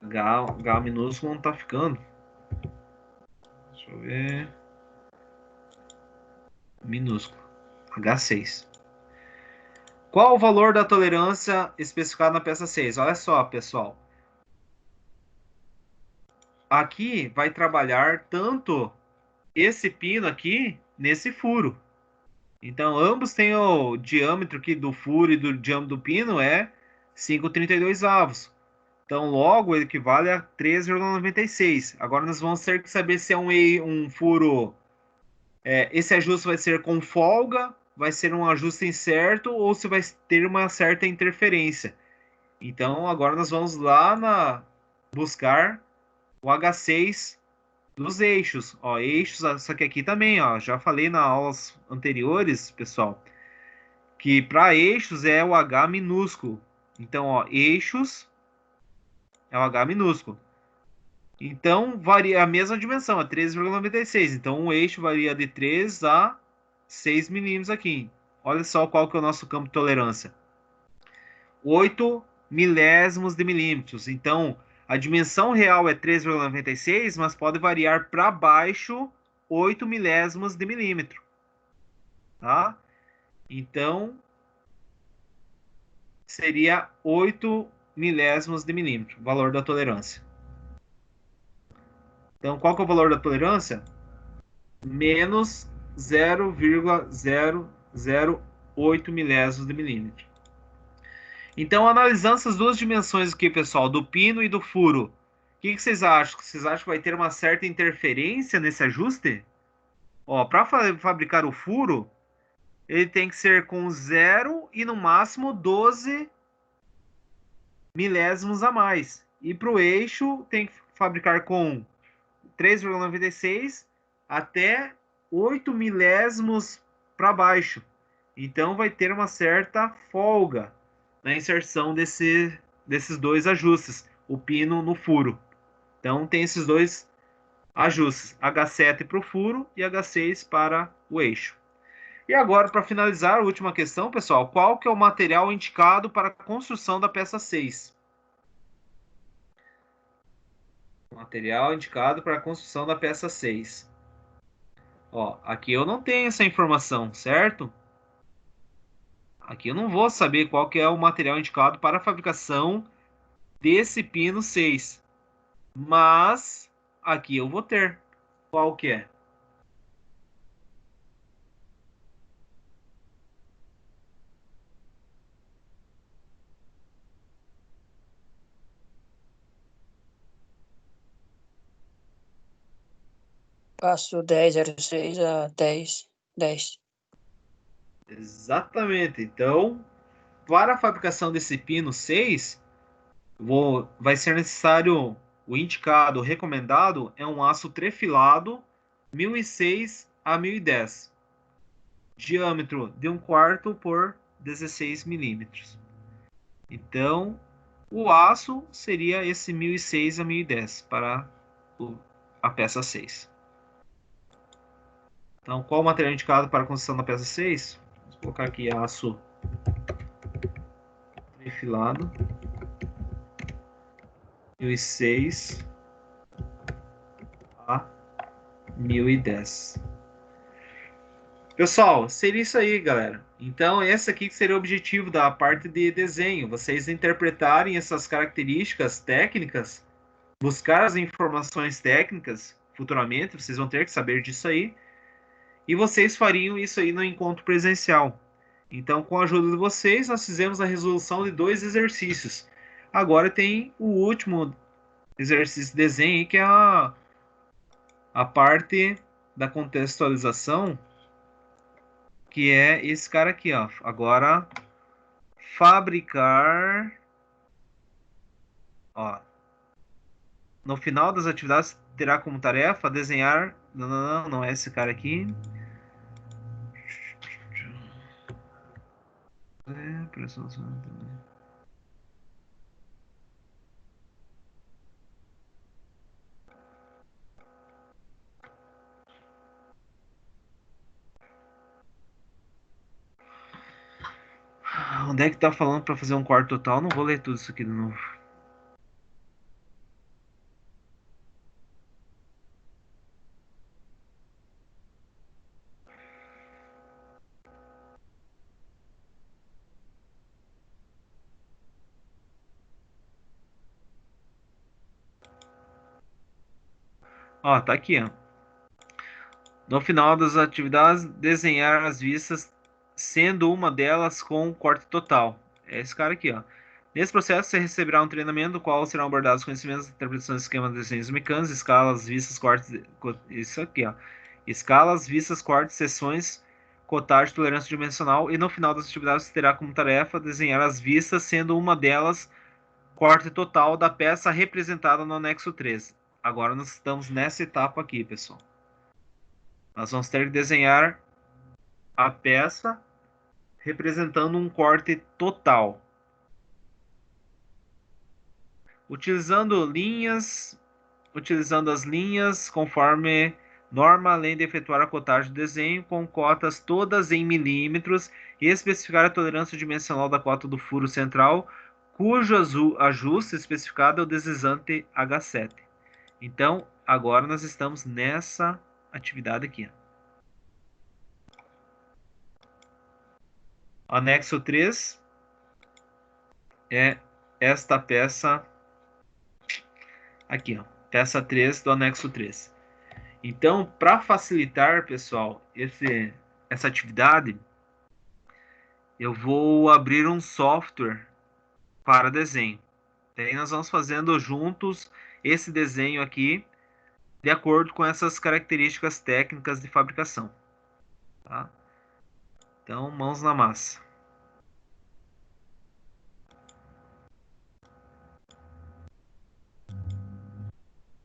S1: H minúsculo não tá ficando. Deixa eu ver. Minúsculo. H6. Qual o valor da tolerância especificado na peça 6? Olha só, pessoal. Aqui vai trabalhar tanto esse pino aqui nesse furo. Então, ambos têm o diâmetro aqui do furo e do diâmetro do pino é 5,32 avos. Então, logo, ele equivale a 3,96. Agora, nós vamos ter que saber se é um furo... esse ajuste vai ser com folga, vai ser um ajuste incerto ou se vai ter uma certa interferência. Então, agora nós vamos lá buscar o H6 dos eixos. Ó, eixos, só que aqui também, ó, já falei nas aulas anteriores, pessoal, que para eixos é o H minúsculo. Então, ó, eixos é o H minúsculo. Então, varia a mesma dimensão, é 13,96. Então, o eixo varia de 3 a 6 milímetros aqui. Olha só qual que é o nosso campo de tolerância. 8 milésimos de milímetros. Então, a dimensão real é 3,96, mas pode variar para baixo 8 milésimos de milímetro. Tá? Então, seria 8 milésimos de milímetro, o valor da tolerância. Então, qual que é o valor da tolerância? Menos 0,008 milésimos de milímetro. Então, analisando essas duas dimensões aqui, pessoal, do pino e do furo, o que vocês acham? Vocês acham que vai ter uma certa interferência nesse ajuste? Ó, para fabricar o furo, ele tem que ser com 0 e no máximo 12 milésimos a mais. E para o eixo, tem que fabricar com 3,96 até 8 milésimos para baixo. Então vai ter uma certa folga na inserção desses dois ajustes, o pino no furo. Então tem esses dois ajustes, H7 para o furo e H6 para o eixo. E agora, para finalizar, a última questão, pessoal, qual que é o material indicado para a construção da peça 6? Material indicado para a construção da peça 6. Ó, aqui eu não tenho essa informação, certo? Aqui eu não vou saber qual que é o material indicado para a fabricação desse pino 6. Mas aqui eu vou ter. Qual que é?
S7: Passo 10,06 a 10,10.
S1: Exatamente. Então, para a fabricação desse pino 6, vai ser necessário o indicado, o recomendado é um aço trefilado 1006 a 1010. Diâmetro de 1/4 por 16 milímetros. Então, o aço seria esse 1006 a 1010 para a peça 6. Então, qual o material indicado para a construção da peça 6? Vamos colocar aqui aço trefilado 1006 a 1010. Pessoal, seria isso aí, galera. Então, esse aqui seria o objetivo da parte de desenho. Vocês interpretarem essas características técnicas, buscar as informações técnicas futuramente, vocês vão ter que saber disso aí. E vocês fariam isso aí no encontro presencial. Então, com a ajuda de vocês, nós fizemos a resolução de 2 exercícios. Agora tem o último exercício de desenho, que é a parte da contextualização, que é esse cara aqui, ó. Agora, fabricar, ó, no final das atividades terá como tarefa desenhar... Não é esse cara aqui. Onde é que tá falando para fazer um quarto total? Não vou ler tudo isso aqui de novo. Ó, tá aqui, ó. No final das atividades, desenhar as vistas, sendo uma delas com corte total. É esse cara aqui, ó. Nesse processo, você receberá um treinamento no qual serão abordados conhecimentos, interpretações, esquemas, desenhos mecânicos, escalas, vistas, cortes, isso aqui, ó. Escalas, vistas, cortes, seções, cotagem, tolerância dimensional. E no final das atividades, você terá como tarefa desenhar as vistas, sendo uma delas corte total da peça representada no anexo 3. Agora nós estamos nessa etapa aqui, pessoal. Nós vamos ter que desenhar a peça representando um corte total. Utilizando as linhas conforme norma, além de efetuar a cotagem do desenho com cotas todas em milímetros e especificar a tolerância dimensional da cota do furo central, cujo ajuste especificado é o deslizante H7. Então, agora nós estamos nessa atividade aqui. Anexo 3 é esta peça aqui, ó, peça 3 do anexo 3. Então, para facilitar, pessoal, essa atividade, eu vou abrir um software para desenho. Daí nós vamos fazendo juntos esse desenho aqui, de acordo com essas características técnicas de fabricação. Tá? Então, mãos na massa.